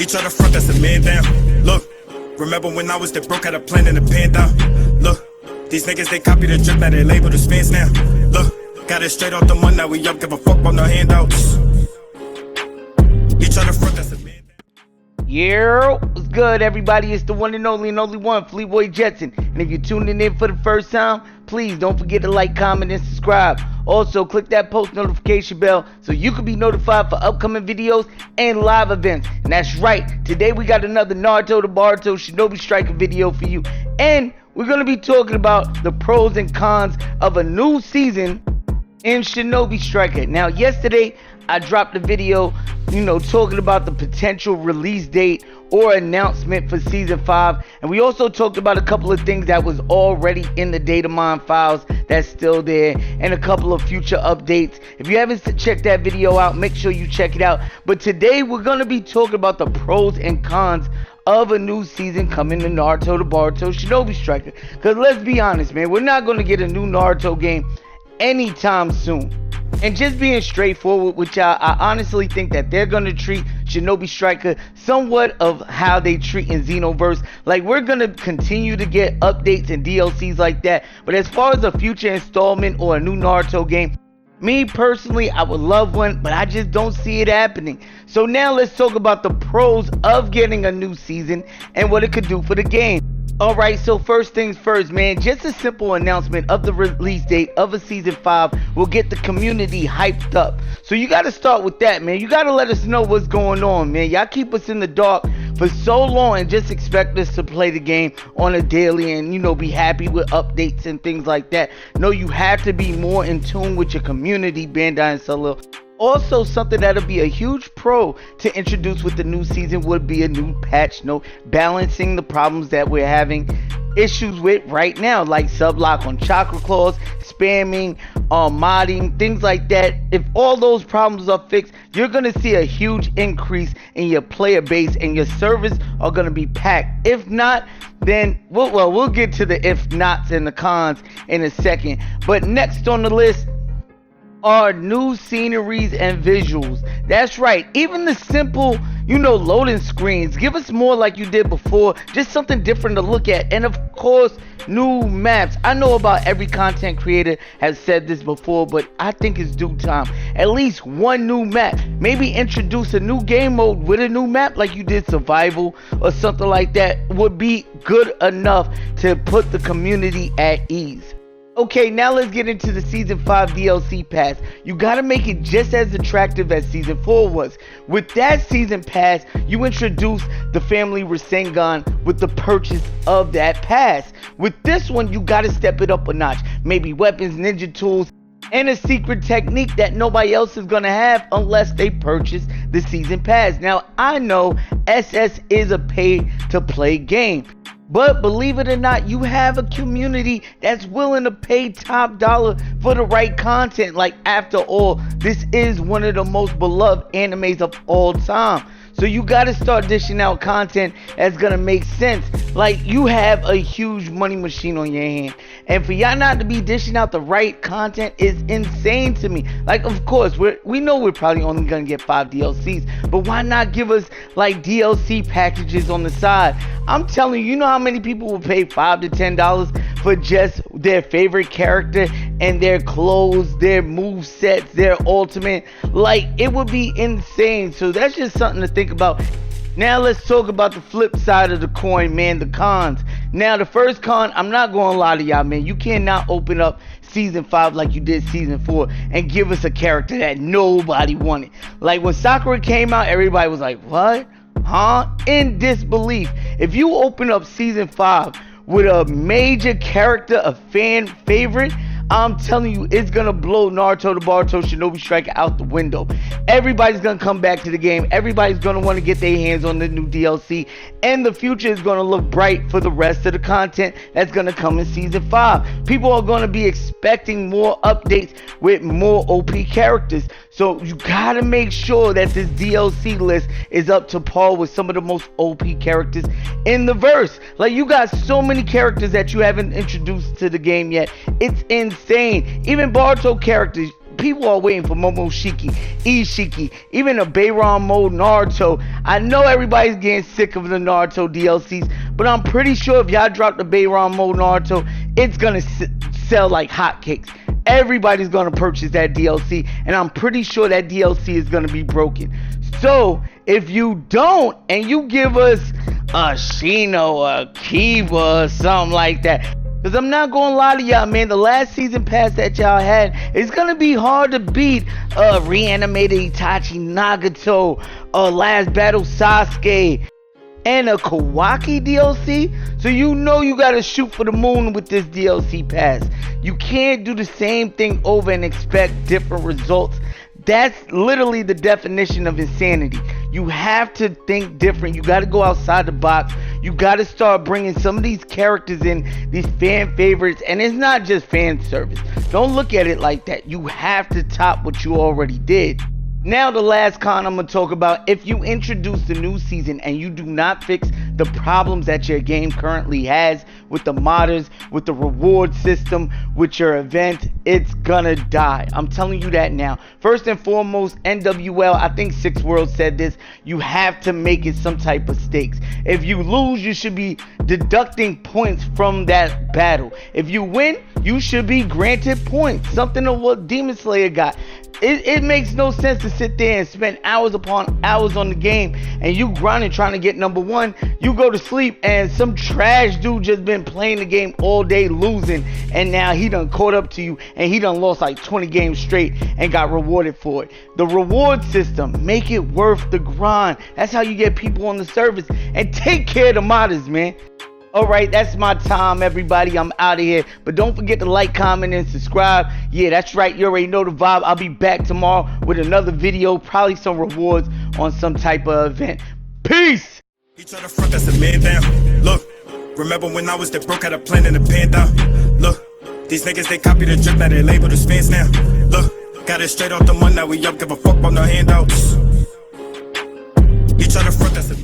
He try to front, that's a man down. Look, remember when I was the broke, had a plan in the pan down. Look, these niggas, they copy the drip, now they label the fans now. Look, got it straight off the money, now we up, give a fuck about no handouts. He try to front, that's a man down. Yeah, what's good, everybody? It's the one and only one, fleeboyjetson. And if you're tuning in for the first time, please don't forget to like, comment, and subscribe. Also, click that post notification bell so you can be notified for upcoming videos and live events. And that's right, today we got another Naruto to Boruto Shinobi Striker video for you. And we're going to be talking about the pros and cons of a new season in Shinobi Striker. Now, yesterday I dropped a video, talking about the potential release date or announcement for season 5, and we also talked about a couple of things that was already in the data mine files that's still there, and a couple of future updates. If you haven't checked that video out, make sure you check it out. But today we're going to be talking about the pros and cons of a new season coming to Naruto to Boruto Shinobi Striker. Because let's be honest, man, we're not going to get a new Naruto game anytime soon. And just being straightforward with y'all, I honestly think that they're going to treat Shinobi Striker somewhat of how they treat in Xenoverse. Like, we're going to continue to get updates and DLCs like that. But as far as a future installment or a new Naruto game, me personally, I would love one, but I just don't see it happening. So now let's talk about the pros of getting a new season and what it could do for the game. Alright, so first things first, man, just a simple announcement of the release date of a season 5 will get the community hyped up. So you gotta start with that, man. You gotta let us know what's going on, man. Y'all keep us in the dark for so long and just expect us to play the game on a daily and, be happy with updates and things like that. No, you have to be more in tune with your community, Bandai and Solo. Also, something that'll be a huge pro to introduce with the new season would be a new patch note balancing the problems that we're having issues with right now, like sublock on chakra claws, spamming, modding, things like that. If all those problems are fixed, you're going to see a huge increase in your player base and your servers are going to be packed. If not, then we'll get to the if nots and the cons in a second. But next on the list are new sceneries and visuals. That's right, even the simple, loading screens. Give us more like you did before, just something different to look at. And of course, new maps. I know about every content creator has said this before, but I think it's due time. At least one new map. Maybe introduce a new game mode with a new map like you did survival or something like that would be good enough to put the community at ease. Okay, now let's get into the Season 5 DLC Pass. You gotta make it just as attractive as Season 4 was. With that Season Pass, you introduce the Family Rasengan with the purchase of that pass. With this one, you gotta step it up a notch. Maybe weapons, ninja tools, and a secret technique that nobody else is gonna have unless they purchase the Season Pass. Now, I know SS is a pay-to-play game, but believe it or not, you have a community that's willing to pay top dollar for the right content. Like, after all, this is one of the most beloved animes of all time. So you gotta start dishing out content that's gonna make sense. Like, you have a huge money machine on your hand, and for y'all not to be dishing out the right content is insane to me. Like, of course, we know we're probably only gonna get 5 DLCs, but why not give us like DLC packages on the side? I'm telling you, you know how many people will pay $5 to $10 for just their favorite character and their clothes, their move sets, their ultimate? Like, it would be insane. So that's just something to think about. Now let's talk about the flip side of the coin, man, the cons. Now, the first con, I'm not gonna lie to y'all, man. You cannot open up Season 5 like you did Season 4 and give us a character that nobody wanted. Like, when Sakura came out, everybody was like, what? Huh? In disbelief. If you open up Season 5 with a major character, a fan favorite, I'm telling you, it's gonna blow Naruto to Boruto Shinobi Striker out the window. Everybody's gonna come back to the game. Everybody's gonna want to get their hands on the new DLC, and the future is gonna look bright for the rest of the content that's gonna come in Season 5. People are gonna be expecting more updates with more OP characters. So you gotta make sure that this DLC list is up to par with some of the most OP characters in the verse. Like, you got so many characters that you haven't introduced to the game yet. It's insane. Even Boruto characters, people are waiting for Momoshiki, Ishiki, even a Bayron mode Naruto. I know everybody's getting sick of the Naruto DLCs, but I'm pretty sure if y'all drop the Bayron mode Naruto, it's gonna sell like hotcakes. Everybody's gonna purchase that DLC, and I'm pretty sure that DLC is gonna be broken. So if you don't, and you give us a Shino, a Kiba, or something like that, because I'm not gonna lie to y'all, man, the last season pass that y'all had, it's gonna be hard to beat reanimated Itachi Nagato, last battle Sasuke, and a Kawaki DLC. So you know you gotta shoot for the moon with this DLC pass. You can't do the same thing over and expect different results. That's literally the definition of insanity. You have to think different. You got to go outside the box. You got to start bringing some of these characters in, these fan favorites, and it's not just fan service. Don't look at it like that. You have to top what you already did. Now the last con I'm going to talk about, if you introduce the new season and you do not fix the problems that your game currently has with the modders, with the reward system, with your event, it's gonna die. I'm telling you that now. First and foremost, NWL, I think Six World said this, you have to make it some type of stakes. If you lose, you should be deducting points from that battle. If you win, you should be granted points. Something of what Demon Slayer got. It makes no sense to sit there and spend hours upon hours on the game and you grinding trying to get number one. You go to sleep and some trash dude just been playing the game all day losing, and now he done caught up to you and he done lost like 20 games straight and got rewarded for it. The reward system, make it worth the grind. That's how you get people on the service, and take care of the modders, man. Alright, that's my time, everybody. I'm out of here. But don't forget to like, comment, and subscribe. Yeah, that's right. You already know the vibe. I'll be back tomorrow with another video. Probably some rewards on some type of event. Peace! He tried to front us a man down. Look, remember when I was the broke, had a plan in the pan down. Look, these niggas, they copy the drip, now they label the fans now. Look, got it straight off the money, now we up, give a fuck about no handouts. He tried to front us a